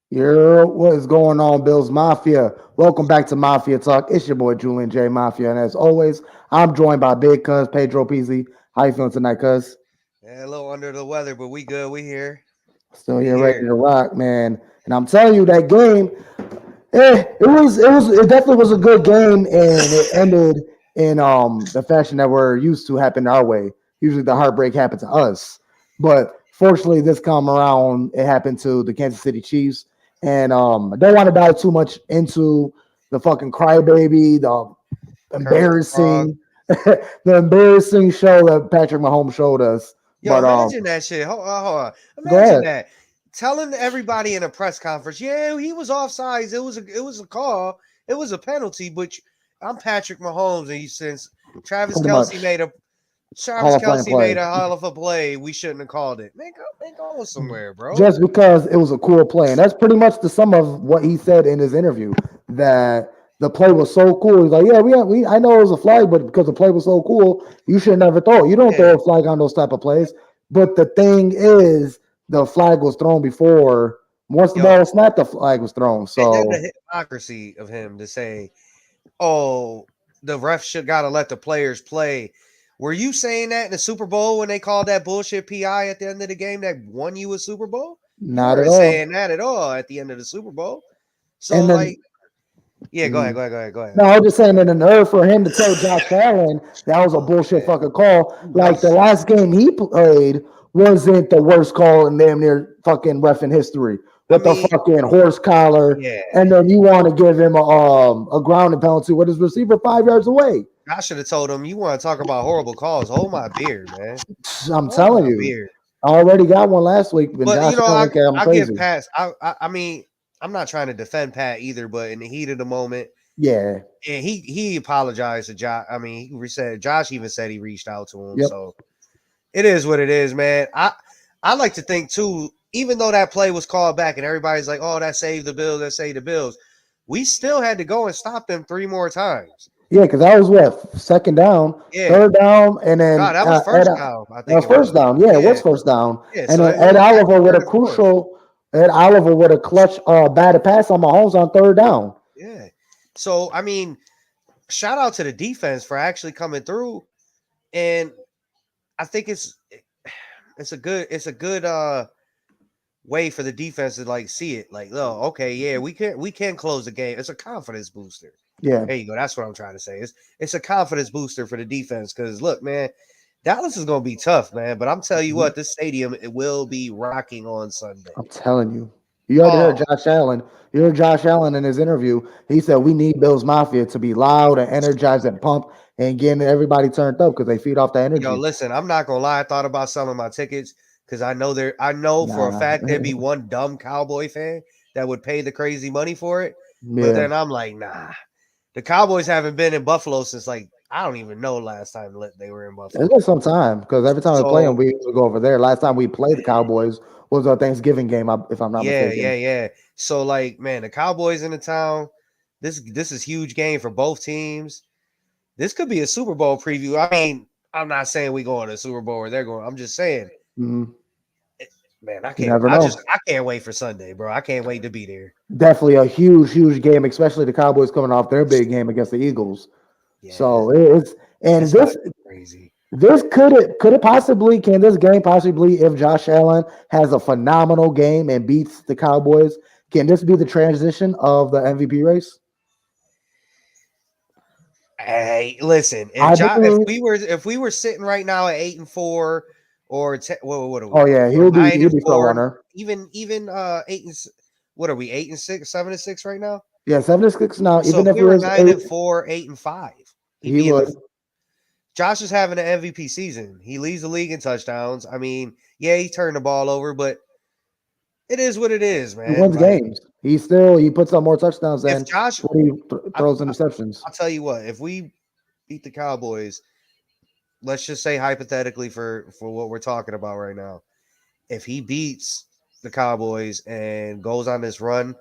What is going on, Bills Mafia? Welcome back to Mafia Talk. It's your boy Julian J Mafia, and as always, I'm joined by Big Cuz Pedro Peasy. How you feeling tonight, Cuz? Yeah, a little under the weather, but we good. We here. Still We here, ready here. to rock, man. And I'm telling you, that game, it definitely was a good game, and it ended in the fashion that we're used to happen our way. Usually, the heartbreak happened to us, but fortunately, this time around, it happened to the Kansas City Chiefs. And I don't want to dive too much into the fucking crybaby, the Kermit the Frog. embarrassing, the embarrassing show that Patrick Mahomes showed us. Yo, But imagine that shit. Hold on. go Imagine ahead. that. Telling everybody in a press conference, yeah, he was offsides. It was a call. It was a penalty, but I'm Patrick Mahomes, and since Travis Pretty Kelsey much made a Hall Travis of Fame Kelsey made play. a hell of a play, we shouldn't have called it. Man, go somewhere, bro. Just because it was a cool play. And that's pretty much the sum of what he said in his interview, that the play was so cool. He's like, yeah, we I know it was a flag, but because the play was so cool, you should never throw it. You don't throw Yeah. a flag on those type of plays. But the thing is, the flag was thrown before. Once the ball Yo, was snapped, the flag was thrown. and then So the hypocrisy of him to say, oh, the ref should gotta let the players play. Were you saying that in the Super Bowl when they called that bullshit PI at the end of the game that won you a Super Bowl? You not at weren't all. saying that at all at the end of the Super Bowl. So And then like, yeah, go ahead, mm, go ahead, go ahead, go no, ahead. I was just saying that in order for him to tell Josh Allen that was a Oh bullshit man, fucking call, that like the was last game he played wasn't the worst call in damn near fucking ref in history I with the mean, fucking horse collar, yeah. and then you want to give him a grounding penalty with his receiver 5 yards away. I should have told him you want to talk about horrible calls. Hold my beer, man. I'm Hold telling my you, beer. I already got one last week, and But Josh you know, I Allen came I give crazy. Pat. I mean, I'm not trying to defend Pat either, but in the heat of the moment, Yeah, and he apologized to Josh. I mean, he said Josh even said he reached out to him. yep. So it is what it is, man. I like to think too, even though that play was called back and everybody's like, "Oh, that saved the Bills, that saved the Bills," we still had to go and stop them 3 more times. Yeah, because that was what, second down, Yeah, third down, and God, then that was Ed, first down. I that think was it first was. down. Yeah, it was Yeah, first down, yeah. and So then it Ed was back Oliver to with a third and fourth. crucial, Ed Oliver with a clutch batted pass on Mahomes on third down. Yeah. So I mean, shout out to the defense for actually coming through, and I think it's a good way for the defense to like see it like, oh, okay, yeah, we can close the game. It's a confidence booster. Yeah, There you go. That's what I'm trying to say. It's a confidence booster for the defense because look, man, Dallas is going to be tough, man. But I'm telling you mhm. what, this stadium it will be rocking on I'm Sunday. telling you. You already heard Oh Josh Allen. You heard Josh Allen in his interview. He said we need Bills Mafia to be loud and energized and pump and getting everybody turned up because they feed off the yo, energy. listen, I'm not gonna lie. I thought about selling my tickets because I know for a Nah, fact there'd be one dumb Cowboy fan that would pay the crazy money for it. But yeah. then I'm like, nah. The Cowboys haven't been in Buffalo since like I don't even know last time they were in It's Buffalo. been some time because every time we play them, So we usually go over there. Last time we played the Cowboys was our Thanksgiving game, if I'm not yeah, yeah, mistaken. yeah. So like, man, the Cowboys in the town. This is huge game for both teams. This could be a Super Bowl preview. I mean, I'm not saying we going to the Super Bowl or they're going. I'm just saying, Mhm. man, I You can't. never know. I can't wait for Sunday, bro. I can't wait to be there. Definitely a huge, huge game, especially the Cowboys coming off their big game against the Eagles. Yeah, So it's and it's about this to be crazy. this could it possibly can this game possibly, if Josh Allen has a phenomenal game and beats the Cowboys, can this be the transition of the MVP race? Hey, listen, I believe. if we were sitting right now at 8-4 or what are Oh we? yeah, Or nine he'll and be front four, runner. even what are we 8-6, 7-6 right now? Yeah, 76 now. So Even if if we it were was 9-4, 8-5, he'd he be in would. the Josh is having an MVP season. He leads the league in touchdowns. I mean, yeah, he turned the ball over, but it is what it is, He man. wins Like games. He puts up more touchdowns if than Josh, what he I, throws interceptions. I'll tell you what, if we beat the Cowboys, let's just say hypothetically for what we're talking about right now, if he beats the Cowboys and goes on this run,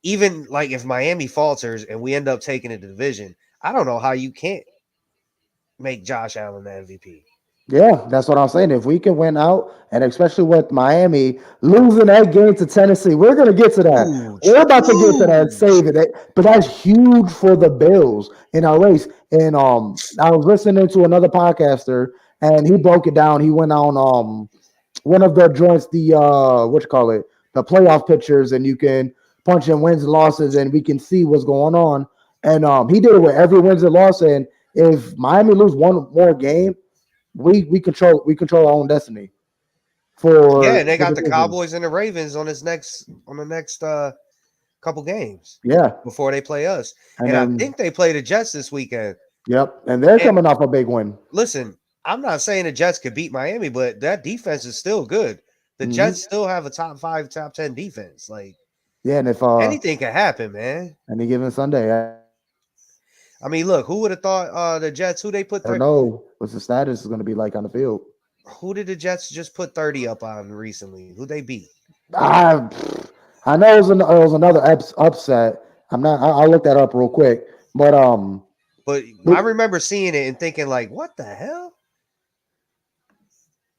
even like if Miami falters and we end up taking the division, I don't know how you can't make Josh Allen the MVP. Yeah, that's what I'm saying. If we can win out, and especially with Miami losing that game to Tennessee, we're gonna get to that. Huge, We're about to get to that, huge. save it. But that's huge for the Bills in our race. And I was listening to another podcaster, and he broke it down. He went on one of the joints, the what you call it, the playoff pictures, and you can punch in wins and losses, and we can see what's going on. And he did it with every wins and loss. And if Miami lose one more game, we control our own destiny Yeah, for and they the got the division. Cowboys and the Ravens on the next couple games Yeah, before they play us. and And I then think they play the Jets this weekend. yep, and they're And coming off a big win. listen, I'm not saying the Jets could beat Miami, but that defense is still good. The Hmm. Jets still have a top 5, top 10 defense. Like Yeah, and if anything can happen, man. any given Sunday, I I mean, look, who would have thought the Jets? don't know what the status is going to be like on the field. Who did the Jets just put 30 up on recently? Who they beat? I I know it was another upset. I'm not. I'll look that up real quick. But But I all remember seeing it and thinking, like, what the hell?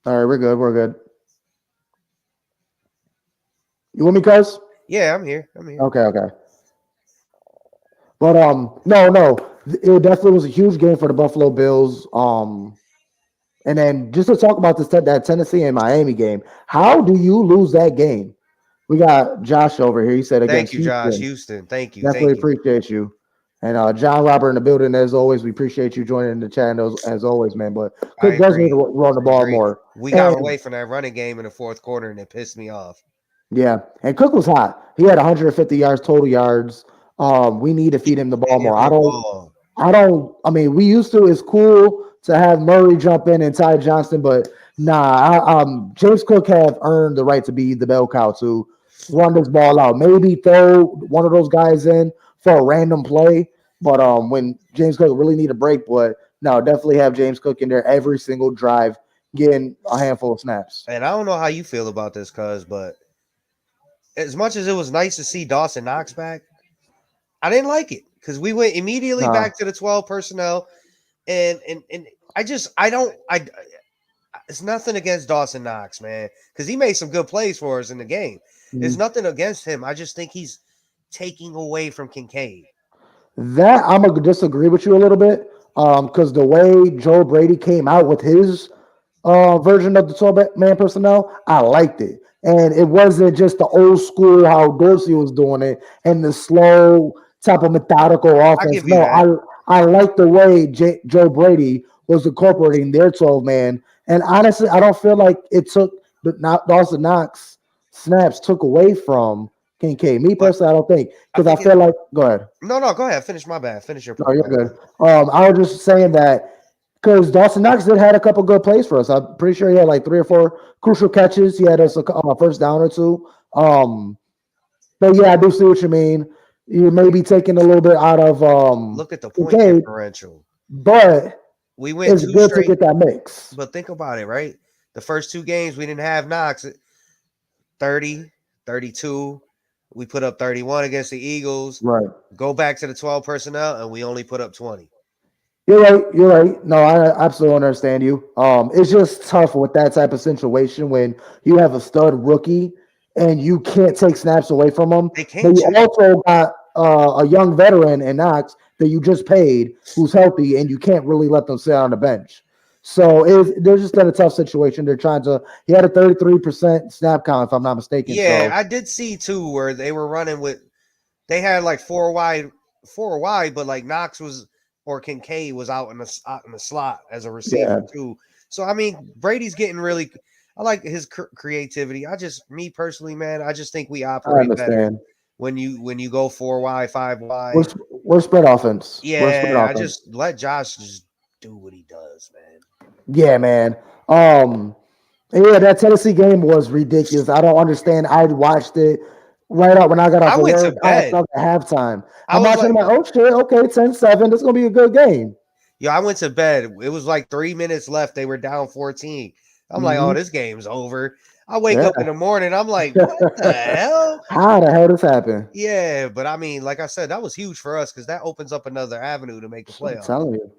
right, we're good. We're good. You want me, cuz? Yeah, I'm here. I'm here. Okay, okay. But no. It definitely was a huge game for the Buffalo Bills. And then just to talk about that Tennessee and Miami game, how do you lose that game? We got Josh over here. He said Thank against you, Josh Houston. Houston. Thank you. Definitely Thank you. appreciate you. And John Robert in the building as always. We appreciate you joining the chat as always, man. But I Cook does need agree. to run the I ball agree. more. We got And away from that running game in the fourth quarter and it pissed me off. yeah, and Cook was hot. He had 150 yards total yards. We need to feed him the ball Give more. him I the don't. ball. I don't. I mean, we used to. It's cool to have Murray jump in and Ty Johnson, but nah. James Cook have earned the right to be the bell cow to run this ball out. Maybe throw one of those guys in for a random play, but when James Cook really need a break, but no, definitely have James Cook in there every single drive, getting a handful of snaps. And I don't know how you feel about this, cuz, but as much as it was nice to see Dawson Knox back, I didn't like it because we went immediately Nah, back to the 12 personnel. And I don't I it's nothing against Dawson Knox, man, because he made some good plays for us in the game. It's mhm. nothing against him. I just think he's taking away from Kincaid. That I'm gonna disagree with you a little bit, because the way Joe Brady came out with his version of the 12-man personnel, I liked it. And it wasn't just the old school how Dorsey was doing it and the slow type of methodical I offense. give you No, that. I like the way Joe Brady was incorporating their 12-man. And honestly, I don't feel like it took the not Dawson Knox snaps took away from Kincaid. Me But personally, I don't think I because I think it feel like go ahead. no, go ahead. Finish my bad. Finish your No, point, you're my bad. good. I was just saying that because Dawson Knox did had a couple good plays for us. I'm pretty sure he had like 3 or 4 crucial catches. He had us a first down or two. But yeah, I do see what you mean. You may be taking a little bit out of Look at the point Kincaid, differential. but We went it's two good to straight, get that mix. but think about it, right? The first two games we didn't have Knox 30, 32. We put up 31 against the Eagles. Right. Go back to the 12 personnel, and we only put up 20. You're right. You're right. No, I absolutely understand you. It's just tough with that type of situation when you have a stud rookie and you can't take snaps away from him, They but can't you check. also got a young veteran in Knox that you just paid who's healthy, and you can't really let them sit on the bench. So they're just in a tough situation. They're trying to. He had a 33% snap count, if I'm not mistaken. Yeah, So I did see too where they were running with. They had like four wide, but like Knox was or Kincaid was out in the slot as a yeah, receiver too. So I mean, Brady's getting really. I like his creativity. Me personally, man, I just think we I operate better understand. when you go four wide, five We're wide. we're spread offense. We're spread Yeah, I offense. just let Josh just do what he does, man. Yeah, man. Yeah, that Tennessee game was ridiculous. I don't understand. I watched it right out when I got I off of went to work. I had bed. stuff at halftime. I I'm was watching. I'm like, like, oh shit, okay, 10-7. This is gonna be a good game. yo, I went to bed. It was like 3 minutes left. They were down 14. I'm like, oh, Hmm. this game's over. I wake Yeah. up in the morning, I'm like, what the hell? How the hell this happened? Yeah, but I mean, like I said, that was huge for us because that opens up another avenue to make the I'm playoffs. telling you,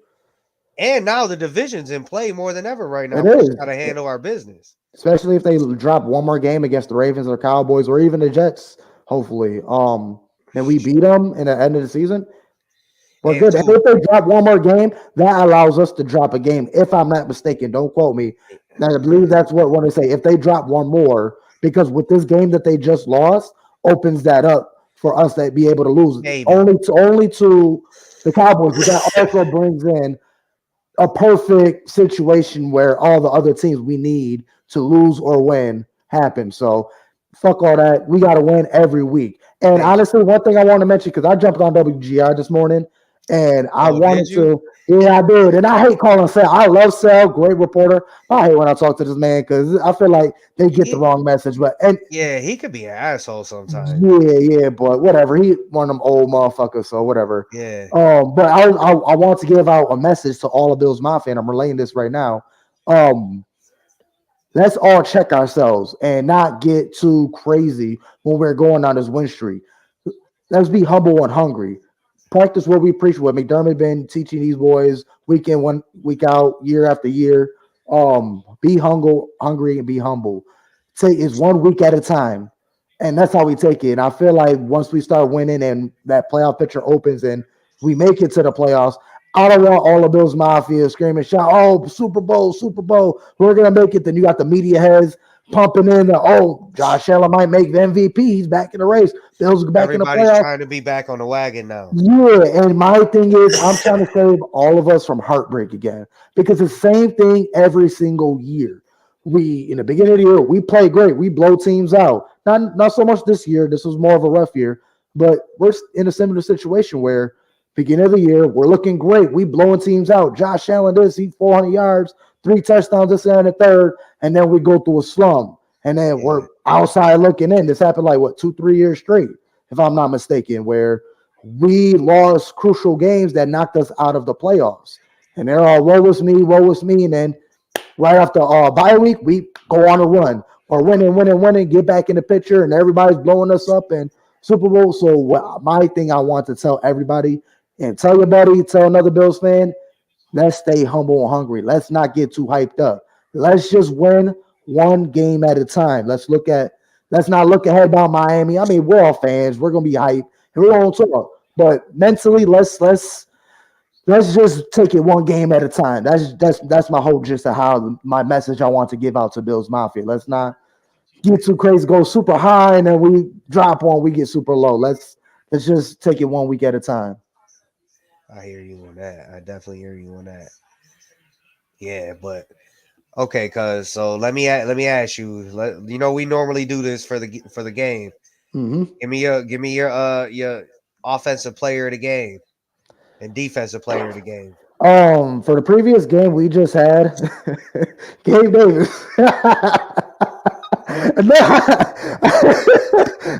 And now the division's in play more than ever right now. it We just is. got to handle our business. Especially if they drop one more game against the Ravens or Cowboys or even the Jets. Hopefully, and we beat them in the end of the season. We're And good. And two, if they drop one more game, that allows us to drop a game. If I'm not mistaken, don't quote me. I believe that's what when they say. If they drop one more, because with this game that they just lost, opens that up for us to be able to lose maybe. only to the Cowboys. But that also brings in a perfect situation where all the other teams we need to lose or win happen. So fuck all that. We got to win every week. And Hey, honestly, one thing I want to mention because I jumped on WGR this morning and I oh, did wanted you? to. Yeah, I did. And I hate calling Sal. I love Sal, great reporter. I hate when I talk to this man because I feel like they get the He, wrong message. But and yeah, he could be an asshole sometimes. yeah, but whatever. He one of them old motherfuckers, so whatever. Yeah, But I want to give out a message to all of Bills Mafia, and I'm relaying this right now. Um, let's all check ourselves and not get too crazy when we're going on this win streak. Let's be humble and hungry. Practice what we preach. What McDermott been teaching these boys week in, one week out, year after year. Be hungry, and be humble. Take is one week at a time, and that's how we take it. And I feel like once we start winning and that playoff picture opens and we make it to the playoffs, I don't want all of those mafia screaming, shout, "Oh, Super Bowl, Super Bowl, we're gonna make it." Then you got the media heads pumping in the, "Oh, Josh Allen might make the MVP. He's back in the race. Bills are back in the everybody's playoffs." trying to be back on the wagon now. Yeah, and my thing is, I'm trying to save all of us from heartbreak again because it's the same thing every single year. We in the beginning of the year we play great, we blow teams out. Not so much this year. This was more of a rough year, but we're in a similar situation where beginning of the year we're looking great, we blowing teams out. Josh Allen does he 400 yards, 3 touchdowns this and the third, and then we go through a slump, and then Yeah, we're outside looking in. This happened like what 2 3 years straight, if I'm not mistaken, where we lost crucial games that knocked us out of the playoffs. And they're all woe is me. And then right after bye week, we go on a run or winning, get back in the picture, and everybody's blowing us up in Super Bowl. So my thing I want to tell everybody and tell your buddy, tell another Bills fan, let's stay humble and hungry. Let's not get too hyped up. Let's just win one game at a time. Let's not look ahead about Miami. I mean, we're all fans. We're gonna be hyped and we're gonna talk. But mentally, let's just take it one game at a time. That's my whole gist of how my message I want to give out to Bills Mafia. Let's not get too crazy, go super high, and then we drop one, we get super low. Let's just take it one week at a time. I hear you on that. I definitely hear you on that. Yeah, but okay, cuz so let me ask you. We normally do this for the game. Mm-hmm. Give me your offensive player of the game and defensive player of the game. For the previous game we just had, Gabe Davis.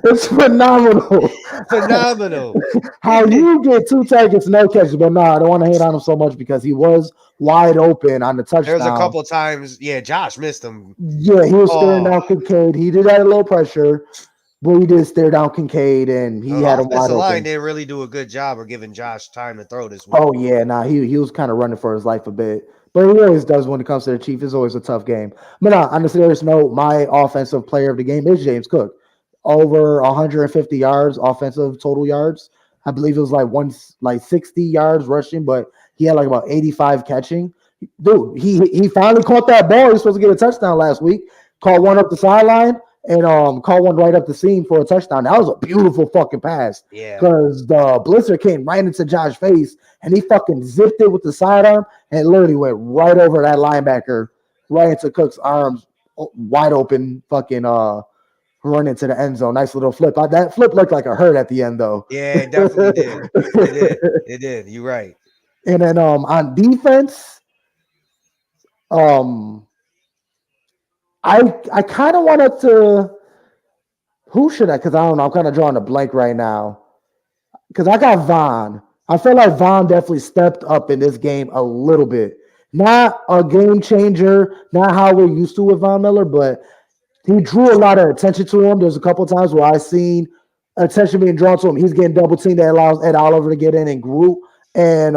It's phenomenal. Phenomenal. How you get 2 targets, no catches, but no, I don't want to hate on him so much because he was wide open on the There was a touchdown. couple of times, yeah, Josh missed him. Yeah, he was staring Oh, down Kincaid. He did have a little pressure, but he did stare down Kincaid, and the he had him wide offensive line open. didn't really do a good job of giving Josh time to throw this week. Oh yeah, nah, he was kind of running for his life a bit, but he always does when it comes to the Chiefs. It's always a tough game. But nah, on a serious note, my offensive player of the game is James Cook, over 150 yards, offensive total yards. I believe it was like 60 yards rushing, but he had like about 85 catching. Dude, he finally caught that ball. He was supposed to get a touchdown last week. Caught one up the sideline and caught one right up the seam for a touchdown. That was a beautiful fucking pass Yeah, because the blitzer came right into Josh's face and he fucking zipped it with the sidearm and it literally went right over that linebacker, right into Cook's arms, wide open, fucking run into the end zone. Nice little flip. That flip looked like a hurt at the end though. yeah, it definitely did. It did. It did. You're right. And then on defense, um I kind of wanted to. Who should I? Because I don't know. I'm kind of drawing a blank right now. Because I got Vaughn. I feel like Vaughn definitely stepped up in this game a little bit. Not a game changer, not how we're used to with Von Miller, but he drew a lot of attention to him. There's a couple of times where I seen attention being drawn to him. He's getting double teamed. That allows Ed Oliver to get in and group. And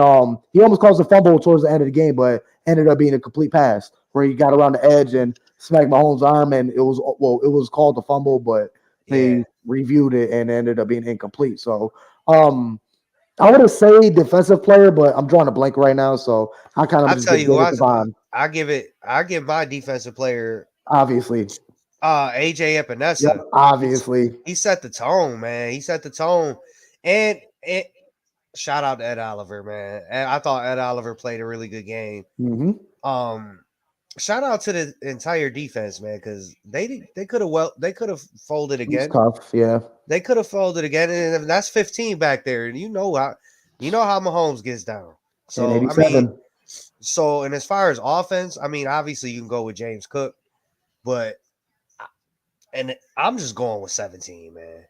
he almost caused a fumble towards the end of the game, but ended up being a complete pass where he got around the edge and smacked Mahomes' arm, and it was called a fumble, but they reviewed it and ended up being incomplete. So I would have say defensive player, but I'm drawing a blank right now, so I kind of I'll just tell give you who it to Bond. I give my defensive player Obviously. AJ Epinesa. Yep, obviously. He set the tone, man. He set the tone. And shout out to Ed Oliver, man. And I thought Ed Oliver played a really good game. Mm-hmm. Shout out to the entire defense, man, because they could have folded again. It's tough, yeah. They could have folded again, and that's 15 back there. And you know how Mahomes gets down. So I mean, and as far as offense, I mean, obviously you can go with James Cook, but I'm just going with 17, man.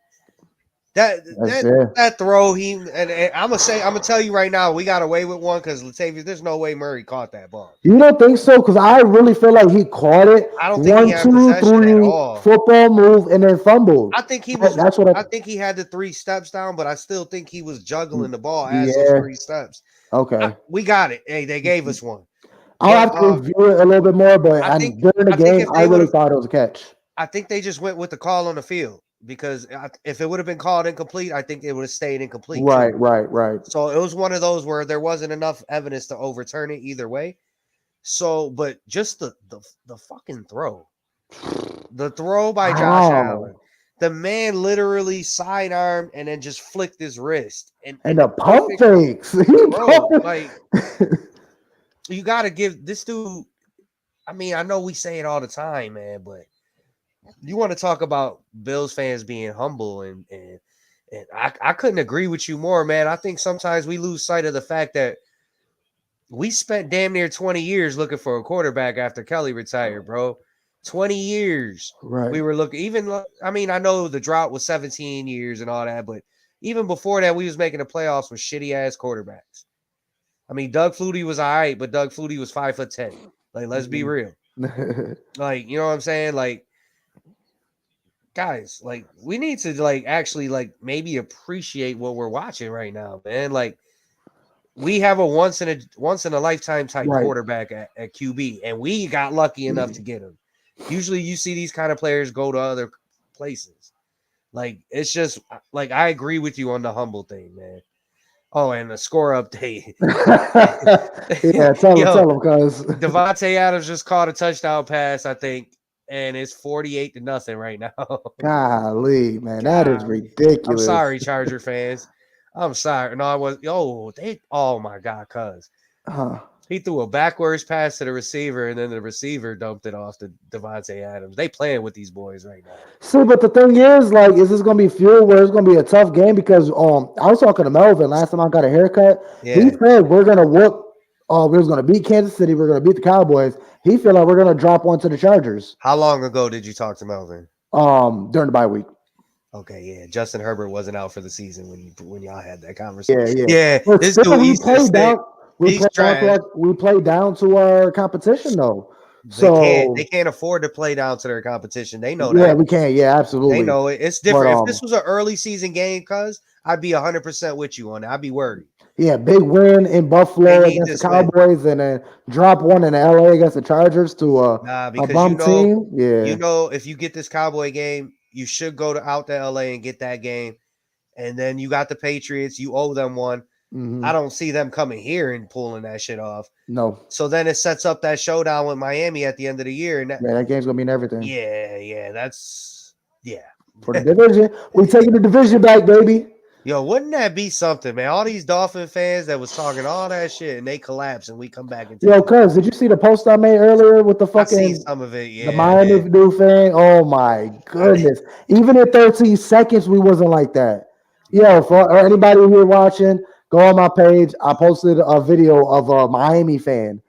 That throw and I'm gonna tell you right now, we got away with one because Latavius, there's no way Murray caught that ball. You don't think so? Because I really feel like he caught it. I don't think he had possession at all. Football move and then fumbled. I think he was. That's what I think he had the 3 steps down, but I still think he was juggling the ball as those 3 steps. Okay, we got it. Hey, they gave us one. I'll have to review it a little bit more, but during the game, I really thought it was a catch. I think they just went with the call on the field. Because if it would have been called incomplete, I think it would have stayed incomplete. Right. So it was one of those where there wasn't enough evidence to overturn it either way. So, but just the fucking throw. The throw by Josh Allen. The man literally sidearmed and then just flicked his wrist. And the pump fakes. Like, you got to give this dude, I mean, I know we say it all the time, man, but you want to talk about Bills fans being humble and I couldn't agree with you more, man. I think sometimes we lose sight of the fact that we spent damn near 20 years looking for a quarterback after Kelly retired, bro. 20 years. Right. We were looking I mean, I know the drought was 17 years and all that, but even before that, we was making the playoffs with shitty ass quarterbacks. I mean, Doug Flutie was all right, but Doug Flutie was 5'10". Like, let's be real. Like, you know what I'm saying? Like, guys, like, we need to like actually like maybe appreciate what we're watching right now, man. Like, we have a once in a lifetime type quarterback at QB, and we got lucky enough to get him. Usually you see these kind of players go to other places. Like, it's just like, I agree with you on the humble thing, man. Oh, and the score update. Yeah, tell him, because Devontae Adams just caught a touchdown pass, I think. And it's 48-0 right now. Golly, man, that is ridiculous. I'm sorry, Charger fans. I'm sorry. No, I was. Oh my God, cuz he threw a backwards pass to the receiver, and then the receiver dumped it off to Devontae Adams. They playing with these boys right now. See, but the thing is, like, is this gonna be fuel where it's gonna be a tough game? Because I was talking to Melvin last time I got a haircut. Yeah. He said we're gonna whoop. We're gonna beat Kansas City. We're gonna beat the Cowboys. He feel like we're gonna drop one to the Chargers. How long ago did you talk to Melvin? During the bye week. Okay, yeah. Justin Herbert wasn't out for the season when y'all had that conversation. Yeah. This dude, we played down to our competition though. They can't afford to play down to their competition. They know that. Yeah, we can. Yeah, absolutely. They know it. It's different. If this was an early season game, cuz I'd be 100% with you on it. I'd be worried. Yeah, big win in Buffalo against the Cowboys, and then drop one in LA against the Chargers to a bum team. Yeah, you know, if you get this Cowboy game, you should go out to LA and get that game. And then you got the Patriots. You owe them one. Mm-hmm. I don't see them coming here and pulling that shit off. No. So then it sets up that showdown with Miami at the end of the year. And that game's going to mean everything. Yeah. For the division. We taking the division back, baby. Yo, wouldn't that be something, man? All these Dolphin fans that was talking all that shit, and they collapse, and we come back and cuz, did you see the post I made earlier with the fucking I see some of it, the Miami new fan? Oh my goodness! Even in 13 seconds, we wasn't like that. Yo, for anybody here watching, go on my page. I posted a video of a Miami fan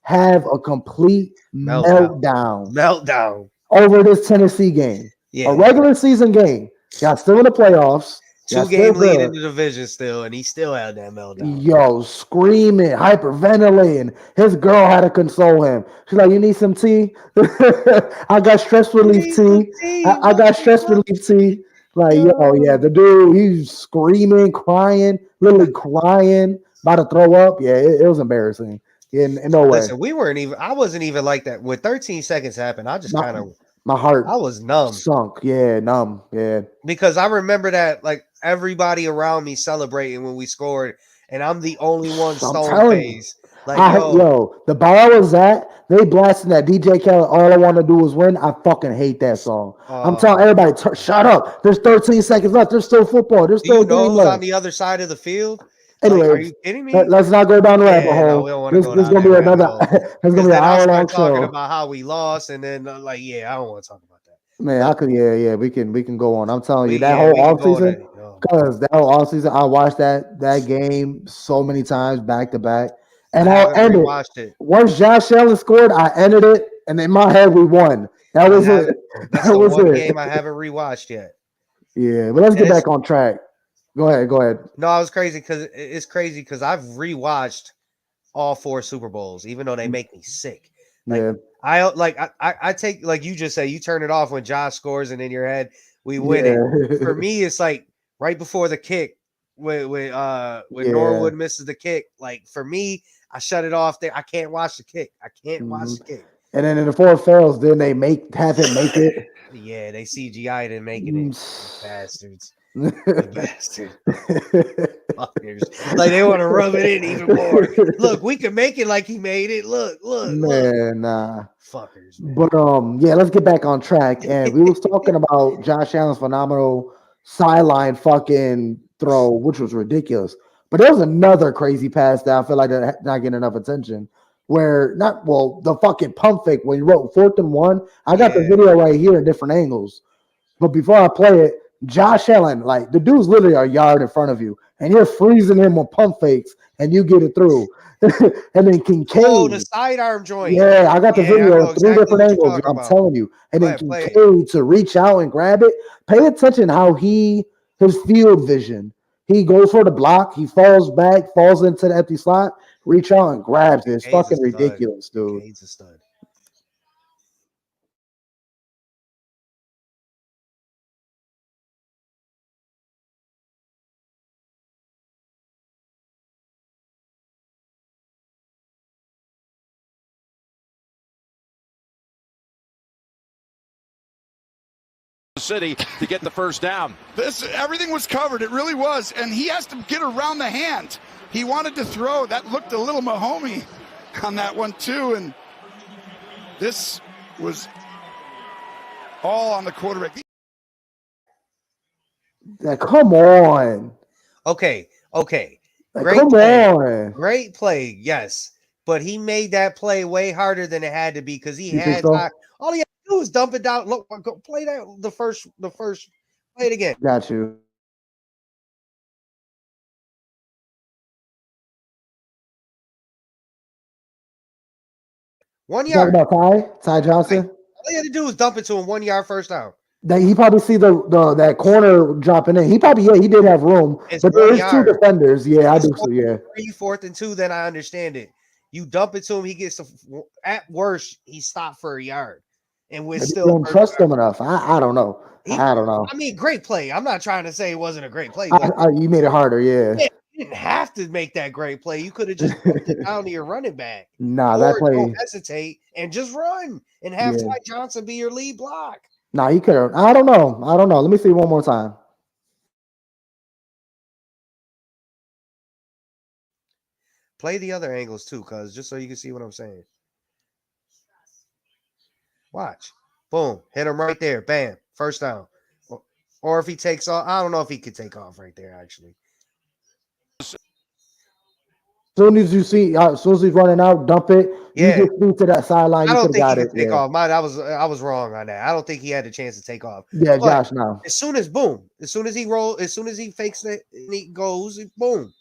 have a complete meltdown over this Tennessee game. Yeah. A regular season game. Y'all still in the playoffs. 2-game lead in the division still, and he still had that meltdown. Yo, screaming, hyperventilating. His girl had to console him. She's like, "You need some tea? I got stress relief tea. I got stress relief tea." Like, yo, yeah, the dude, he's screaming, crying, literally crying, about to throw up. Yeah, it was embarrassing. In no way. Listen, I wasn't even like that. When 13 seconds happened, I just kind of, my heart, I was numb. Sunk. Yeah, numb. Yeah. Because I remember that, like, everybody around me celebrating when we scored, and I'm the only one stone faced. Like, yo, the bar I was at, they blasting that DJ Khaled. All I want to do is win. I fucking hate that song. I'm telling everybody, shut up. There's 13 seconds left. There's still football. There's still a game left. On the other side of the field. Anyway, like, are you kidding me? Let's not go down the rabbit hole. No, we don't want to go down that rabbit hole. There's gonna be an hour-long show talking about how we lost, and then I don't want to talk about that. Man, I could, we can go on. I'm telling you, that whole offseason, because that whole offseason, I watched that game so many times back to back. And I'll end it. Once Josh Allen scored, I ended it, and in my head, we won. That was it. That's the one game I haven't rewatched yet. Yeah, but let's get back on track. Go ahead. No, I was crazy because I've rewatched all 4 Super Bowls, even though they make me sick. Like, I take, like you just say, you turn it off when Josh scores, and in your head we win it. For me, it's like right before the kick when Norwood misses the kick. Like, for me, I shut it off there. I can't watch the kick. Watch the kick. And then in the 4 fails, then they have him make it. Yeah, they CGI'd and making it. Bastards. The bastard. Fuckers. Like, they want to rub it in even more. Look, we can make it like he made it. Look. Man, nah. Fuckers, man. But let's get back on track. And we was talking about Josh Allen's phenomenal sideline fucking throw, which was ridiculous. But there was another crazy pass that I feel like that not getting enough attention. Where the fucking pump fake when you wrote 4th and 1. I got the video right here in different angles. But before I play it, Josh Allen, like, the dude's literally a yard in front of you, and you're freezing him with pump fakes, and you get it through. And then Kincaid. Oh, the sidearm joint. Yeah, I got the video in 3 different angles. I'm telling you. And then Kincaid to reach out and grab it. Pay attention how his field vision. He goes for the block. He falls back, falls into the empty slot, reach out and grabs it. It's fucking ridiculous, dude. Kincaid's a stud. City to get the first down. Everything was covered. It really was. And he has to get around the hand. He wanted to throw. That looked a little Mahomey on that one too. And this was all on the quarterback. Come on. Okay. Great play, yes. But he made that play way harder than it had to be because he had time. All he had to do was dump it down. Look, go play that the first play it again. Got you. One yard. Talking about Ty Johnson. All he had to do was dump it to him 1 yard first down. He probably see that corner dropping in. He probably he did have room, but there's 2 defenders. Yeah, I do. So 4th and 2. Then I understand it. You dump it to him, he gets at worst he stopped for a yard, and we're still don't trust him enough. I don't know. I don't know. I mean, great play. I'm not trying to say it wasn't a great play. You made it harder, yeah. You didn't have to make that great play. You could have just put it down to your running back. Nah, that play. Don't hesitate and just run and have Ty Johnson be your lead block. Nah, he could have. I don't know. Let me see one more time. Play the other angles too, cuz just so you can see what I'm saying. Watch. Boom. Hit him right there. Bam. First down. Or if he takes off, I don't know if he could take off right there, actually. As soon as he's running out, dump it. Yeah. You just feed to that sideline. I don't think he could take off. I was wrong on that. I don't think he had the chance to take off. Yeah, but Josh, now. As soon as he fakes it and he goes, boom.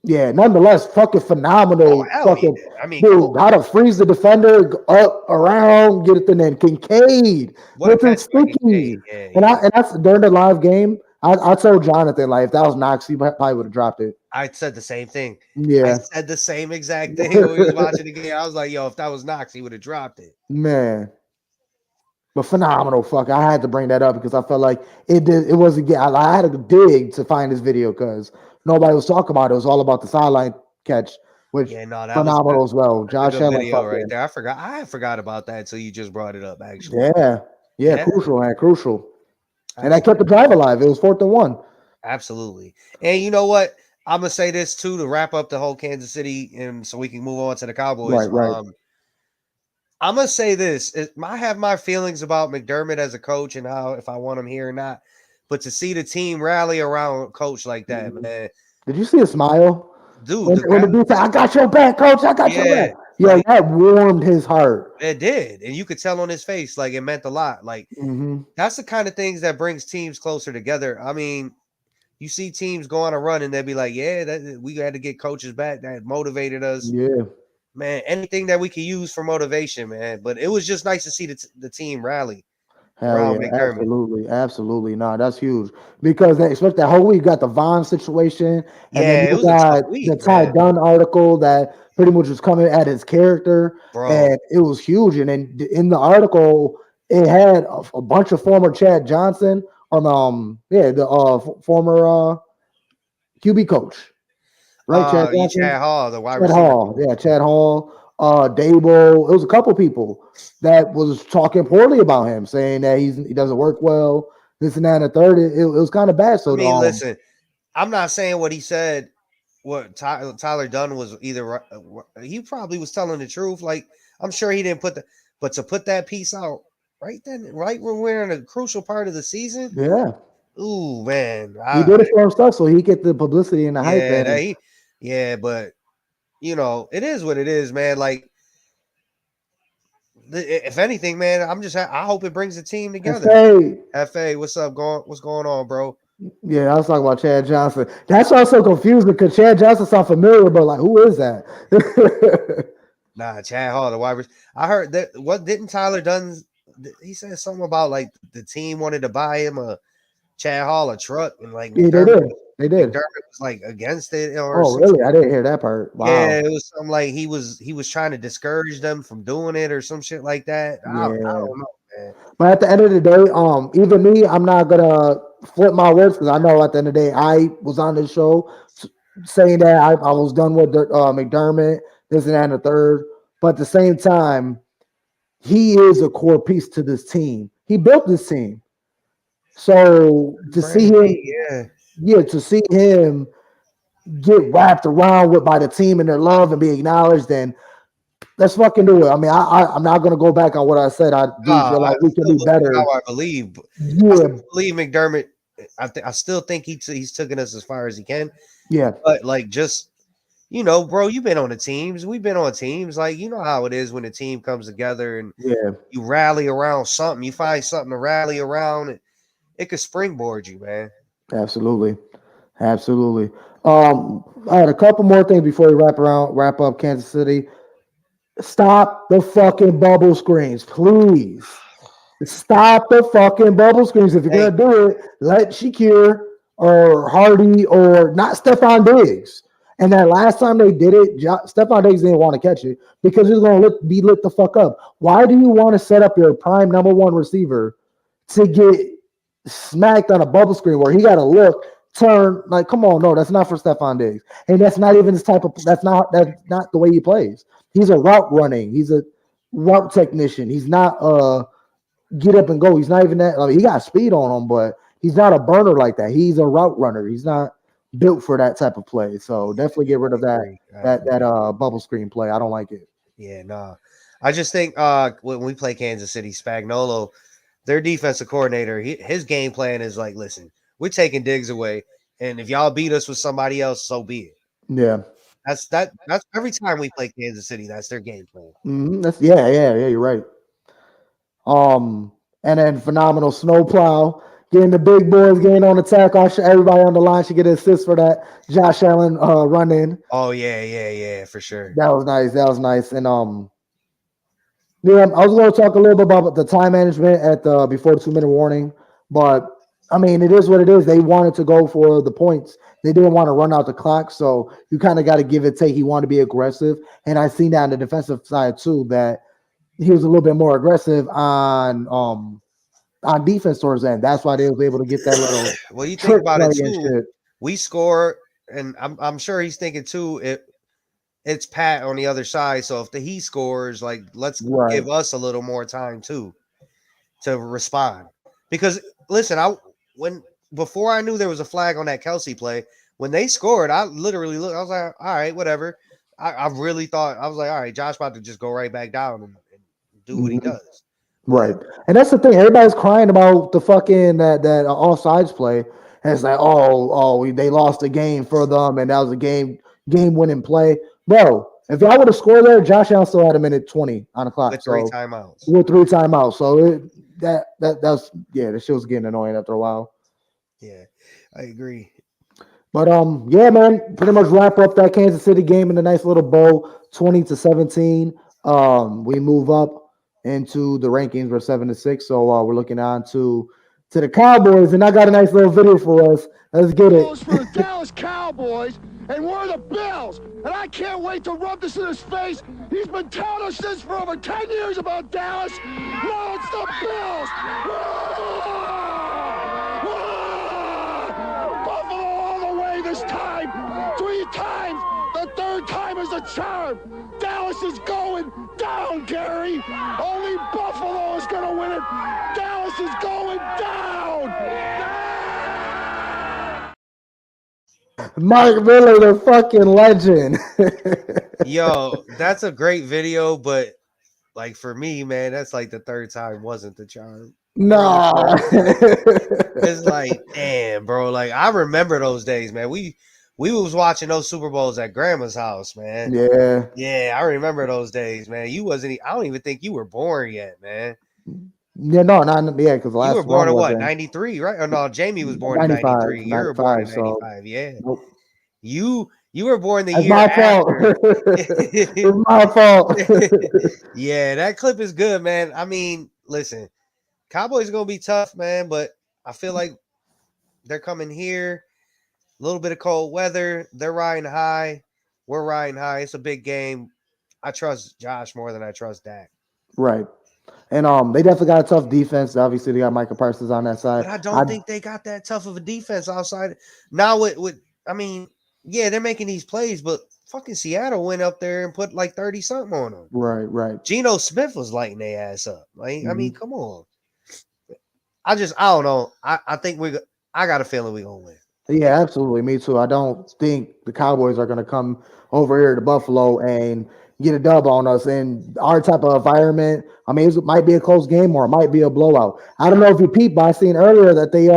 Yeah, nonetheless, fucking phenomenal. Dude, how to freeze the defender, up, around, get it in there. Kincaid. Looking sticky. And that's during the live game. I told Jonathan, like, if that was Knox, he probably would have dropped it. I said the same thing. I Yeah. said the same exact thing when we was watching the game. I was like, yo, if that was Knox, he would have dropped it. Man. But phenomenal. Fuck. I had to bring that up because I felt like it wasn't I had to dig to find this video because nobody was talking about it. It was all about the sideline catch, which Yeah, no, that phenomenal was as well. Josh good Allen video right fucking. there. I forgot about that until you just brought it up, actually. Yeah, crucial, man. Crucial. And that Absolutely. kept the drive alive. It was 4th and 1. Absolutely. And you know what? I'm gonna say this too to wrap up the whole Kansas City, and so we can move on to the Cowboys. Right. I'm gonna say this: I have my feelings about McDermott as a coach and how if I want him here or not. But to see the team rally around a coach like that, man, Did you see a smile? dude, When the dude said, I got your back, coach. I got your back. Yo, like, that warmed his heart. it did, and you could tell on his face, like it meant a lot. Like that's the kind of things that brings teams closer together. I mean, you see teams go on a run and they'll be like, yeah, we had to get coaches back that motivated us. Yeah. Man, anything that we could use for motivation, man. But it was just nice to see the team rally around McDermott. Absolutely. No, that's huge because especially that whole week, you got the Vaughn situation, and then It you was a tough got week, the Ty man. Dunn article that pretty much was coming at his character, Bro. and it was huge. And then in the article, it had a bunch of former Chad Johnson, the former QB coach, right? Chad Johnson, Chad Hall, the wide Chad receiver. Hall, yeah, Chad Hall, Dable. It was a couple people that was talking poorly about him, saying that he doesn't work well, this and that and the third. It was kind of bad. So I mean, listen, I'm not saying what he said. What Tyler Dunn was either he probably was telling the truth. Like I'm sure he didn't but to put that piece out right when we're in a crucial part of the season. Yeah. Ooh, man. He did it for himself so he get the publicity and the hype. But you know, it is what it is, man. Like, if anything, man, I hope it brings the team together. FA, what's going on, bro? Yeah, I was talking about Chad Johnson. That's why I'm so confusing because Chad Johnson sounds familiar, but like, who is that? Nah, Chad Hall, the wide receiver. I heard that. What didn't Tyler Dunn? He said something about like the team wanted to buy him a Chad Hall a truck, and like McDermott, they did. McDermott was like against it. Really? I didn't hear that part. Wow. Yeah, it was something like he was trying to discourage them from doing it or some shit like that. I don't know, man. But at the end of the day, even me, I'm not gonna flip my words because I know at the end of the day, I was on this show saying that I was done with McDermott, this and that and the third. But at the same time, he is a core piece to this team. He built this team. So to see him, to see him get wrapped around by the team and their love and be acknowledged, then let's fucking do it. I mean, I'm not gonna go back on what I said. I do feel like we can be better. How I believe. Yeah, I believe McDermott. I still think he's taken us as far as he can. Yeah, but like just. You know, bro, you've been on the teams. We've been on teams. Like, you know how it is when the team comes together and you rally around something. You find something to rally around. It could springboard you, man. Absolutely. I had a couple more things before we wrap up Kansas City. Stop the fucking bubble screens, please. Stop the fucking bubble screens. If you're gonna do it, let Shakir or Hardy or not Stephon Diggs. And that last time they did it, Stephon Diggs didn't want to catch it because he's going to be lit the fuck up. Why do you want to set up your prime number one receiver to get smacked on a bubble screen where he got to look, turn, like, come on, no, that's not for Stephon Diggs. And that's not even that's not the way he plays. He's a route running. He's a route technician. He's not get up and go. He's not even that. I mean, he got speed on him, but he's not a burner like that. He's a route runner. He's not built for that type of play. So definitely get rid of that bubble screen play. I don't like it. Yeah, no. I just think when we play Kansas City, Spagnuolo, their defensive coordinator, his game plan is like, listen, we're taking Diggs away, and if y'all beat us with somebody else, so be it. Yeah. That's every time we play Kansas City, that's their game plan. Mm-hmm. You're right. And then phenomenal snowplow. Getting the big boys getting on the tackle. Everybody on the line should get an assist for that Josh Allen run in. Oh yeah, for sure. That was nice. And I was going to talk a little bit about the time management before the 2-minute warning, but I mean, it is what it is. They wanted to go for the points. They didn't want to run out the clock. So you kind of got to give it take. He wanted to be aggressive. And I seen that on the defensive side too, that he was a little bit more aggressive on defense towards the end. That's why they was able to get that little Well, you think trick about play it and too. shit. We score, and I'm sure he's thinking too. It's Pat on the other side. So if he scores, like let's Right. give us a little more time too to respond. Because listen, when before I knew there was a flag on that Kelsey play, when they scored, I literally looked. I was like, all right, whatever. I really thought I was like, all right, Josh about to just go right back down and do what he does. Right. And that's the thing. Everybody's crying about the fucking that offsides play. And it's like, they lost the game for them, and that was a game winning play. Bro, if y'all would have scored there, Josh Allen still had a minute 20 on the clock. With 3 timeouts. With 3 timeouts. So that's the shit was getting annoying after a while. Yeah, I agree. But yeah, man, pretty much wrap up that Kansas City game in a nice little bow, 20-17. We move up into the rankings. We're 7-6, so we're looking on to the Cowboys, and I got a nice little video for us. Let's get it. For the Dallas Cowboys, and we're the Bills, and I can't wait to rub this in his face. He's been telling us this for over 10 years about Dallas. Now it's the Bills. Buffalo all the way this time. 3 times. The 3rd time is a charm. Dallas is going down, Gary. Only Buffalo is going to win it. Dallas is going down. Mike Miller, the fucking legend. Yo, that's a great video, but like for me, man, that's like the 3rd time wasn't the charm. Nah. It's like, damn, bro. Like I remember those days, man. We was watching those Super Bowls at grandma's house, man. Yeah. Yeah, I remember those days, man. You wasn't. I don't even think you were born yet, man. Yeah, no, not yeah, because You were born in what, 93, right? Or no, Jamie was born 95, in 93. You were born in 95, so, yeah. Nope. You were born the That's year my after. fault. It's my fault. Yeah, that clip is good, man. I mean, listen, Cowboys are gonna be tough, man, but I feel like they're coming here. A little bit of cold weather. They're riding high. We're riding high. It's a big game. I trust Josh more than I trust Dak. Right. And they definitely got a tough defense. Obviously, they got Micah Parsons on that side. But I don't think they got that tough of a defense outside. Now with I mean, yeah, they're making these plays, but fucking Seattle went up there and put like 30 something on them. Right. Geno Smith was lighting their ass up. Like, I mean, come on. I don't know. I think I got a feeling we're gonna win. Yeah, absolutely. Me too. I don't think the Cowboys are going to come over here to Buffalo and get a dub on us in our type of environment. I mean, it might be a close game or it might be a blowout. I don't know if you peeped, but I seen earlier that they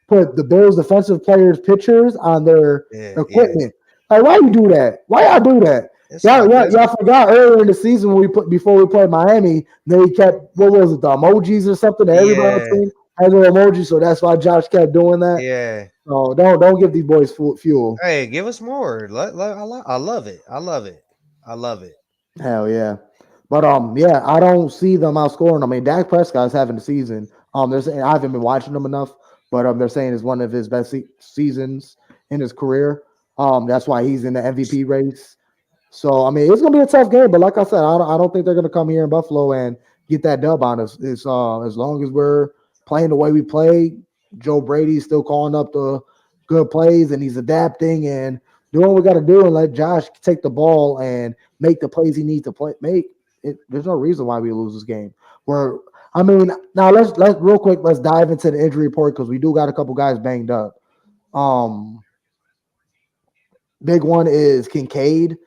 put the Bills defensive players' pictures on their equipment. Yeah. Like, why you do that? Why y'all do that? Y'all forgot earlier in the season when before we played Miami, they kept what was it, the emojis or something that everybody on the team has an emoji, so that's why Josh kept doing that. Yeah. So don't give these boys fuel. Hey, give us more. I love it. I love it. Hell yeah. But yeah, I don't see them outscoring. I mean, Dak Prescott's having the season. They're saying I haven't been watching him enough, but they're saying it's one of his best seasons in his career. That's why he's in the MVP race. So I mean, it's gonna be a tough game. But like I said, I don't think they're gonna come here in Buffalo and get that dub on us. It's as long as we're playing the way we play. Joe Brady's still calling up the good plays, and he's adapting and doing what we got to do, and let Josh take the ball and make the plays he needs to make. There's no reason why we lose this game. Now let's real quick. Let's dive into the injury report because we do got a couple guys banged up. Big one is Kincaid.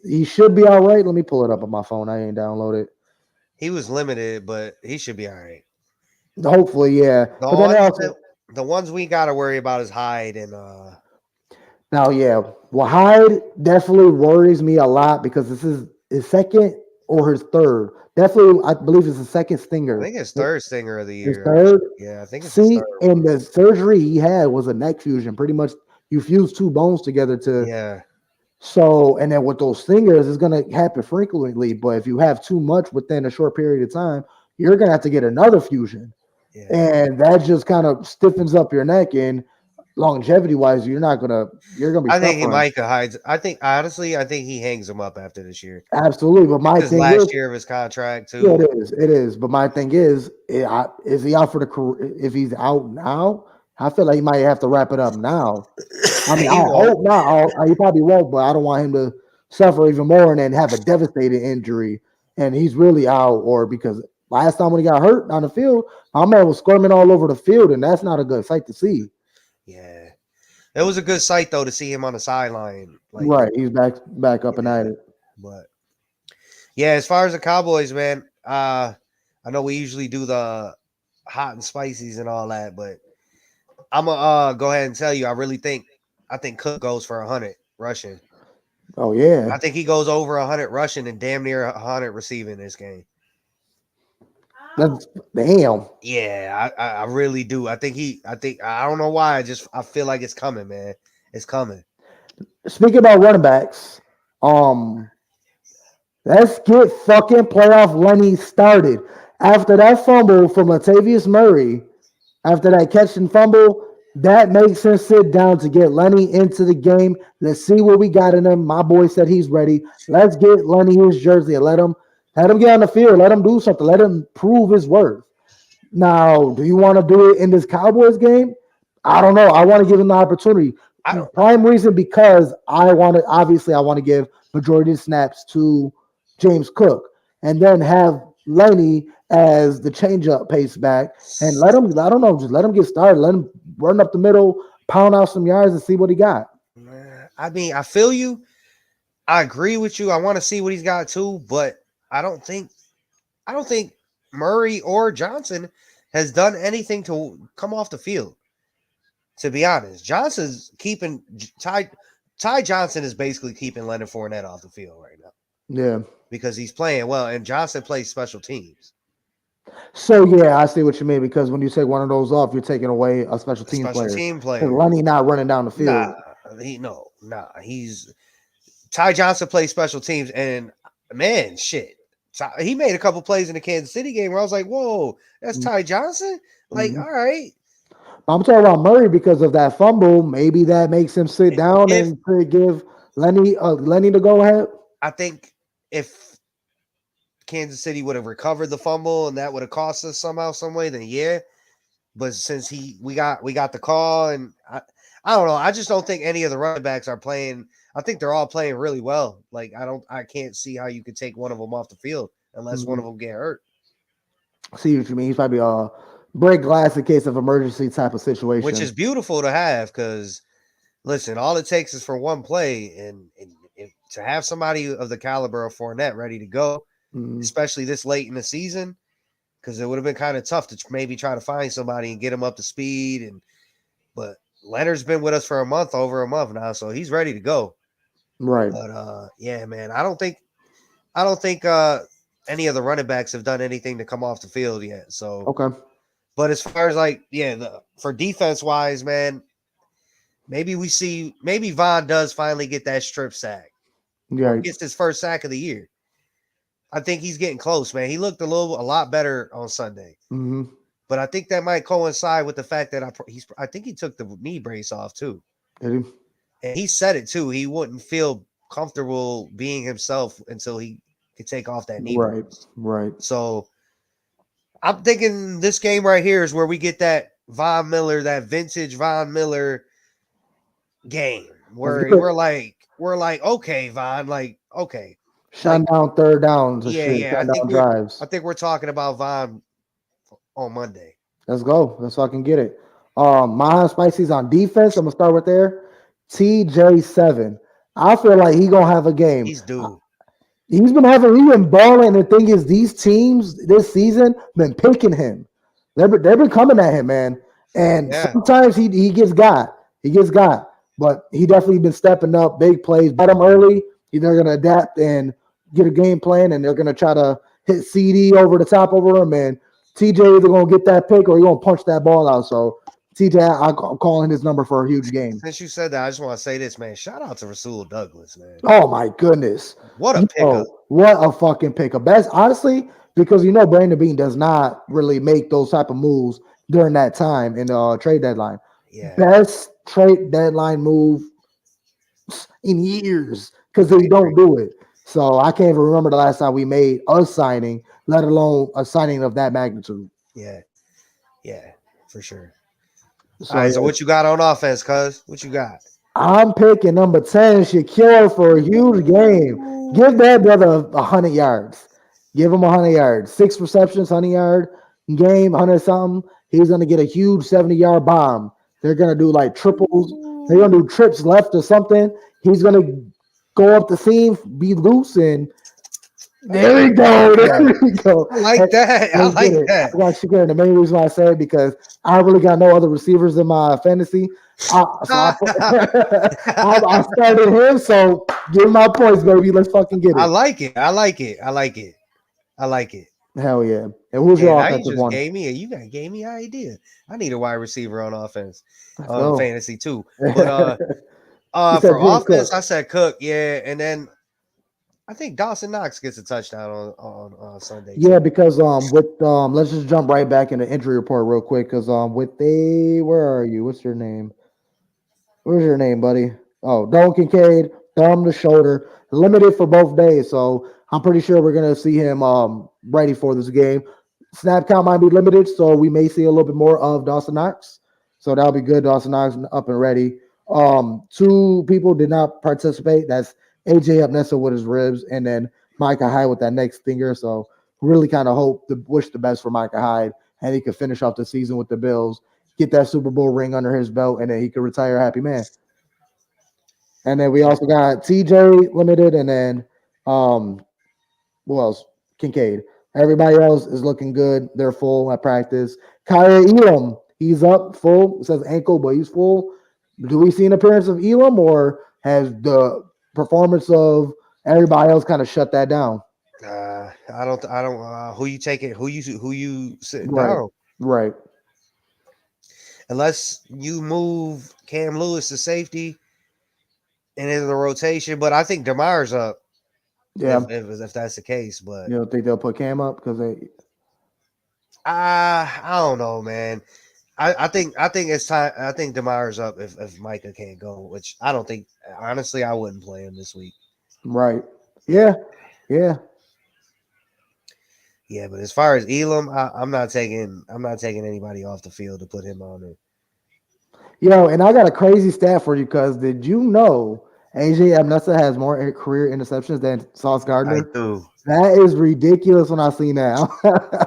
He should be all right. Let me pull it up on my phone. I ain't downloaded. He was limited, but he should be all right. Hopefully, yeah. The ones we got to worry about is Hyde and Now, yeah. Well, Hyde definitely worries me a lot because this is his second or his third. Definitely, I believe it's his second stinger. I think it's third stinger of the year. His third? Yeah, I think it's his third. And the surgery he had was a neck fusion. Pretty much, you fuse 2 bones together to. Yeah. So, and then with those stingers, it's going to happen frequently. But if you have too much within a short period of time, you're going to have to get another fusion. And that just kind of stiffens up your neck. And longevity wise, you're gonna be. I think he suffering. might hide. I think honestly, I think he hangs him up after this year. Absolutely, but my His thing last is, year of his contract too. yeah, it is. But my thing is he out for the career? If he's out now, I feel like he might have to wrap it up now. I mean, He I won't. hope not. He probably won't, but I don't want him to suffer even more and then have a devastating injury and he's really out. Or because last time when he got hurt on the field, my man was squirming all over the field, and that's not a good sight to see. Yeah, it was a good sight though to see him on the sideline. Like, Right, he's back up and at it. but yeah, as far as the Cowboys, man, I know we usually do the hot and spices and all that, but I'm gonna go ahead and tell you, I think Cook goes for 100 rushing. Oh yeah, I think he goes over 100 rushing and damn near 100 receiving this game. that's damn. Yeah, I really do. I don't know why. I feel like it's coming, man. It's coming. Speaking about running backs, let's get fucking playoff Lenny started. After that fumble from Latavius Murray, after that catch and fumble, that makes him sit down to get Lenny into the game. Let's see what we got in him. My boy said he's ready. Let's get Lenny his jersey and let him get on the field. Let him do something. Let him prove his worth. Now, do you want to do it in this Cowboys game? I don't know. I want to give him the opportunity. Prime reason because I want to give majority of snaps to James Cook and then have Lenny as the change-up pace back and let him get started. Let him run up the middle, pound out some yards and see what he got. I mean, I feel you. I agree with you. I want to see what he's got too, but I don't think Murray or Johnson has done anything to come off the field. To be honest, Johnson's keeping Ty Johnson is basically keeping Leonard Fournette off the field right now. Yeah, because he's playing well, and Johnson plays special teams. So yeah, I see what you mean because when you take one of those off, you're taking away a special team player. And Lenny not running down the field. He's Ty Johnson plays special teams, and man, shit. He made a couple plays in the Kansas City game where I was like, whoa, that's Ty Johnson? Like, all right. I'm talking about Murray because of that fumble. Maybe that makes him sit down and give Lenny to go ahead. I think if Kansas City would have recovered the fumble and that would have cost us somehow, some way, then yeah. But since we got the call, and I don't know. I just don't think any of the running backs are playing. I think they're all playing really well. Like I can't see how you could take one of them off the field unless one of them get hurt. See what you mean? He's probably break glass in case of emergency type of situation, which is beautiful to have because listen, all it takes is for one play, and to have somebody of the caliber of Fournette ready to go, especially this late in the season, because it would have been kind of tough to maybe try to find somebody and get him up to speed. But Leonard's been with us for over a month now, so he's ready to go. Right. But yeah, man, I don't think any of the running backs have done anything to come off the field yet. So okay. But as far as for defense wise, man, maybe Von does finally get that strip sack. Yeah, gets his first sack of the year. I think he's getting close, man. He looked a lot better on Sunday. Mm-hmm. But I think that might coincide with the fact that I think he took the knee brace off too. Did he? And he said it too. He wouldn't feel comfortable being himself until he could take off that knee brace. Right. So I'm thinking this game right here is where we get that Von Miller, that vintage Von Miller game where we're like, okay, Von, like, okay. Shut down third downs. Yeah. I think we're talking about Von on Monday. Let's go. Let's fucking get it. My Spicy's on defense. I'm gonna start with there. TJ7. I feel like he gonna have a game. He's due. He's been balling. The thing is, these teams this season been picking him. They've been coming at him, man. And sometimes he gets got. But he definitely been stepping up big plays. Got him early. They're gonna adapt and get a game plan, and they're gonna try to hit CD over the top over him. And TJ either gonna get that pick or he gonna punch that ball out. So TJ, I'm calling his number for a huge game. Since you said that, I just want to say this, man. Shout out to Rasul Douglas, man. Oh my goodness. What a pickup. What a fucking pickup. Honestly, because Brandon Bean does not really make those type of moves during that time in the trade deadline. Yeah. Best trade deadline move in years because they don't do it. So I can't even remember the last time we made a signing, let alone a signing of that magnitude. Yeah. Yeah, for sure. So, All right, so yeah. what you got on offense, cuz? What you got? I'm picking number 10, Shaquille, for a huge game. Give that brother 100 yards. Give him 100 yards. 6 receptions, 100-yard game, 100 something. He's going to get a huge 70-yard bomb. They're going to do like triples. They're going to do trips left or something. He's going to go up the seam, be loose, and there we go. There we go. I like that. I like that. I got Shaquille. The main reason why I say it because I really got no other receivers in my fantasy. I started him, so give him my points, baby. Let's fucking get it. I like it. I like it. I like it. I like it. Hell yeah. And who's Yeah, your now you offensive just one? gave me an idea. I need a wide receiver on offense, Let's go. fantasy too. But You said for James offense, Cook. I said Cook, yeah, and then I think Dawson Knox gets a touchdown on Sunday. Yeah, too. because with let's just jump right back in the injury report real quick. Because where are you? What's your name? Where's your name, buddy? Oh, Dalton Kincaid, thumb to shoulder, limited for both days. So I'm pretty sure we're gonna see him ready for this game. Snap count might be limited, so we may see a little bit more of Dawson Knox. So that'll be good. Dawson Knox up and ready. 2 people did not participate. That's AJ Epnesa with his ribs, and then Micah Hyde with that next finger. So really kind of wish the best for Micah Hyde, and he could finish off the season with the Bills, get that Super Bowl ring under his belt, and then he could retire a happy man. And then we also got TJ limited, and then who else? Kincaid. Everybody else is looking good. They're full at practice. Kaya Elam, he's up full. It says ankle, but he's full. Do we see an appearance of Elam, or has the performance of everybody else kind of shut that down? I don't. Who you taking? Who you sitting Right. down? Right. Unless you move Cam Lewis to safety and into the rotation, but I think DeMar's up. Yeah. If that's the case, but You don't think they'll put Cam up because they? I don't know, man. I think it's time. I think DeMar's up if Micah can't go, which I don't think. Honestly, I wouldn't play him this week. Right. Yeah. Yeah. Yeah, but as far as Elam, I'm not taking anybody off the field to put him on there. Yo, and I got a crazy stat for you because did you know AJ Epnesa has more career interceptions than Sauce I Gardner? do. That is ridiculous when I see now.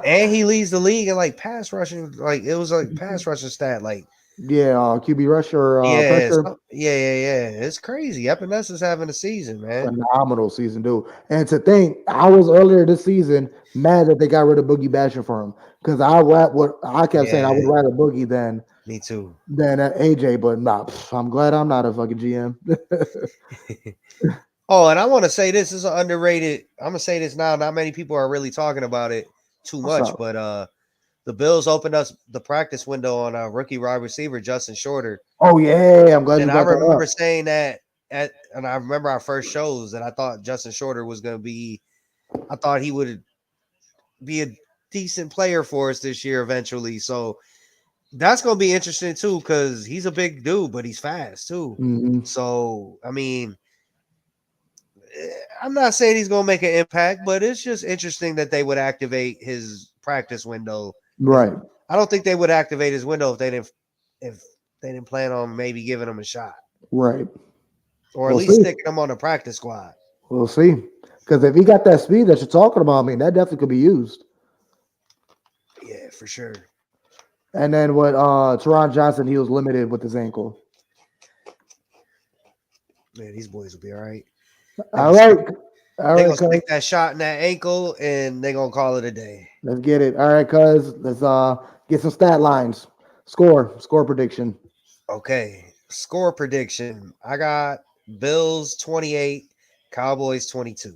And he leads the league in like pass rushing. Like it was like pass rushing stat. Like Yeah, QB rush or yeah, pressure. yeah. It's crazy. Epinessa's having a season, man. Phenomenal season, dude. And to think, I was earlier this season mad that they got rid of Boogie Basher for him because I kept saying I would Yeah. rather Boogie than Me too. AJ, but nah, I'm glad I'm not a fucking GM. Oh, and I want to say this is an underrated. I'm gonna say this now. Not many people are really talking about it too What's much, up? but the Bills opened us the practice window on a rookie wide receiver Justin Shorter, Oh yeah, I'm glad you and I brought that remember up. saying that and I remember our first shows that I thought Justin Shorter was gonna be. I thought he would be a decent player for us this year eventually. So that's gonna be interesting too because he's a big dude, but he's fast too. Mhm. So I mean. I'm not saying he's going to make an impact, but it's just interesting that they would activate his practice window. Right. I don't think they would activate his window if they didn't plan on maybe giving him a shot Right. or at We'll least see. sticking him on the practice squad. We'll see. Because if he got that speed that you're talking about, I mean, that definitely could be used. Yeah, for sure. And then what Teron Johnson, he was limited with his ankle. Man, these boys will be all right. All right. They're All right, going to cuz. stick that shot in that ankle and they're going to call it a day. Let's get it. All right, cuz. Let's get some stat lines. Score prediction. Okay. Score prediction. I got Bills 28, Cowboys 22.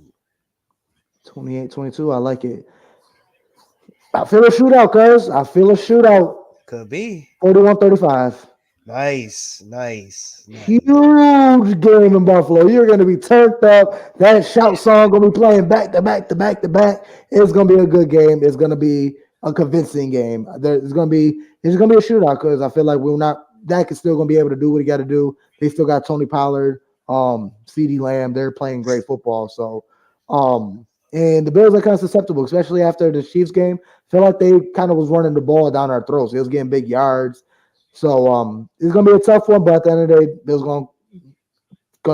28-22. I like it. I feel a shootout, cuz. I feel a shootout. Could be. 41-35. Nice. Huge game in Buffalo. You're going to be turned up. That shout song going to be playing back to back to back to back. It's going to be a good game. It's going to be a convincing game. It's going to be a shootout because I feel like Dak is still going to be able to do what he got to do. They still got Tony Pollard, CeeDee Lamb. They're playing great football. So, and the Bills are kind of susceptible, especially after the Chiefs game. I feel like they kind of was running the ball down our throats. It was getting big yards. So it's gonna be a tough one, but at the end of the day, Bill's going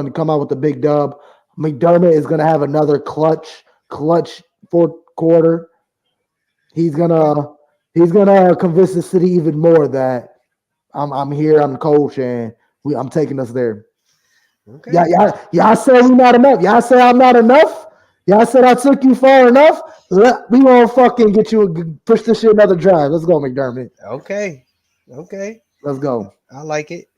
to come out with a big dub. McDermott is gonna have another clutch fourth quarter. He's gonna convince the city even more that I'm here, I'm the coach, and I'm taking us there. Okay. Y'all say we're not enough. Y'all say I'm not enough. Y'all said I took you far enough. We gonna fucking get you push this shit another drive. Let's go, McDermott. Okay. Let's go. I like it.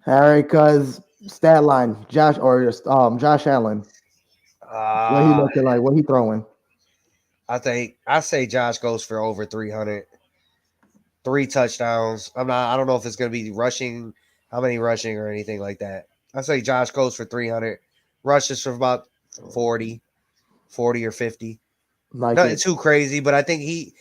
All right, cuz stat line, Josh Allen. What he looking like? What he throwing? I say Josh goes for over 300. 3 touchdowns. I don't know if it's going to be rushing, how many rushing or anything like that. I say Josh goes for 300. Rushes for about 40 or 50. Nothing too crazy, but I think he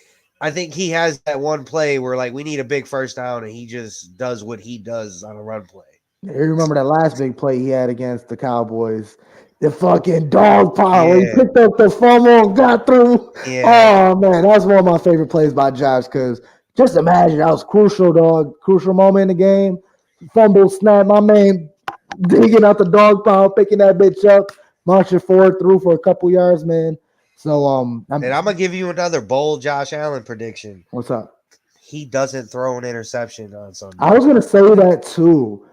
has that one play where like we need a big first down and he just does what he does on a run play. You remember that last big play he had against the Cowboys? The fucking dog pile where he picked up the fumble and got through. Yeah. Oh man, that's one of my favorite plays by Josh because just imagine that was crucial, dog. Crucial moment in the game. Fumble snap, my man digging out the dog pile, picking that bitch up, marching forward through for a couple yards, man. So and I'm gonna give you another bold Josh Allen prediction. What's up? He doesn't throw an interception on Sunday. I was gonna say that too.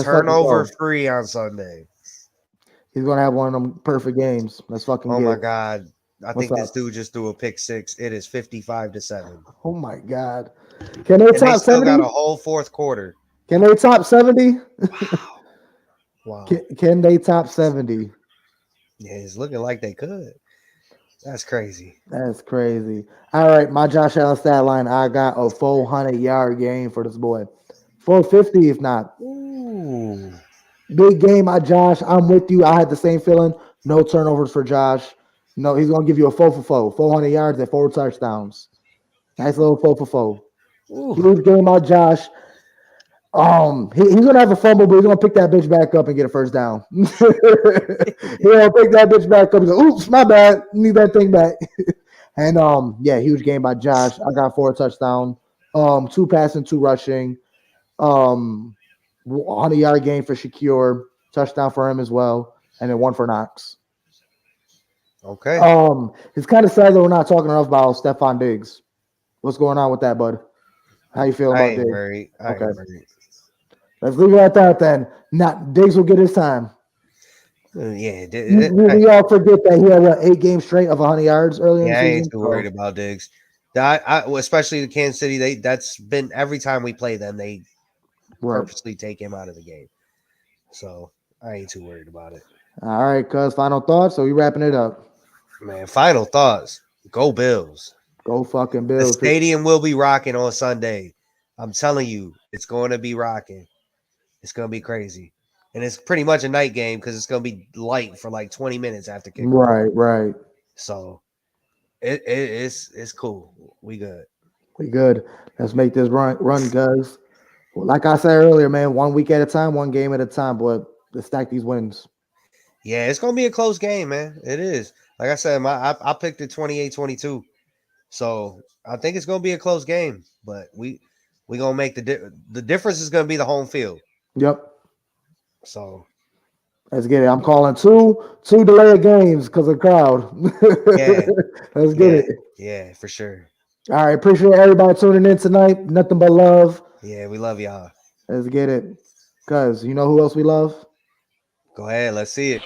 Turnover free on Sunday. He's gonna have one of them perfect games. Let's fucking get it. My god. I think this dude just threw a pick 6. It is 55-7. Oh my god. Can they top 70? Got a whole fourth quarter. Can they top 70? Wow. Can they top 70? Yeah, it's looking like they could. That's crazy. All right, my Josh Allen stat line. I got a 400-yard game for this boy. 450 if not. Ooh. Big game, my Josh. I'm with you. I had the same feeling. No turnovers for Josh. No, he's going to give you a 4 for 4. 400 yards and 4 touchdowns. Nice little 4 for 4. Huge game, my Josh. He's gonna have a fumble, but he's gonna pick that bitch back up and get a first down. He'll pick that bitch back up and go, oops, my bad. Need that thing back. And huge game by Josh. I got 4 touchdowns, 2 passing, 2 rushing, 100-yard game for Shakir, touchdown for him as well, and then 1 for Knox. Okay. It's kind of sad that we're not talking enough about Stephon Diggs. What's going on with that, bud? How you feel about Diggs? Okay. Let's leave it at that then. Diggs will get his time. Yeah. We all forget that he had 8 games straight of 100 yards earlier in the season. I ain't too worried about Diggs. Especially the Kansas City, that's been every time we play them, they purposely take him out of the game. So I ain't too worried about it. All right, cuz final thoughts. So we wrapping it up. Man, final thoughts. Go Bills. Go fucking Bills. The stadium will be rocking on Sunday. I'm telling you, it's going to be rocking. It's going to be crazy. And it's pretty much a night game because it's going to be light for like 20 minutes after kickoff. Right. So it's cool. We good. Let's make this run, guys. Well, like I said earlier, man, 1 week at a time, 1 game at a time, but let's stack these wins. Yeah, it's going to be a close game, man. It is. Like I said, I picked it 28-22. So I think it's going to be a close game, but we going to make the difference is going to be the home field. Yep. So let's get it. I'm calling two delayed games because of the crowd. Yeah. Let's get it. Yeah, for sure. All right. Appreciate everybody tuning in tonight. Nothing but love. Yeah, we love y'all. Let's get it. Cuz you know who else we love? Go ahead. Let's see it.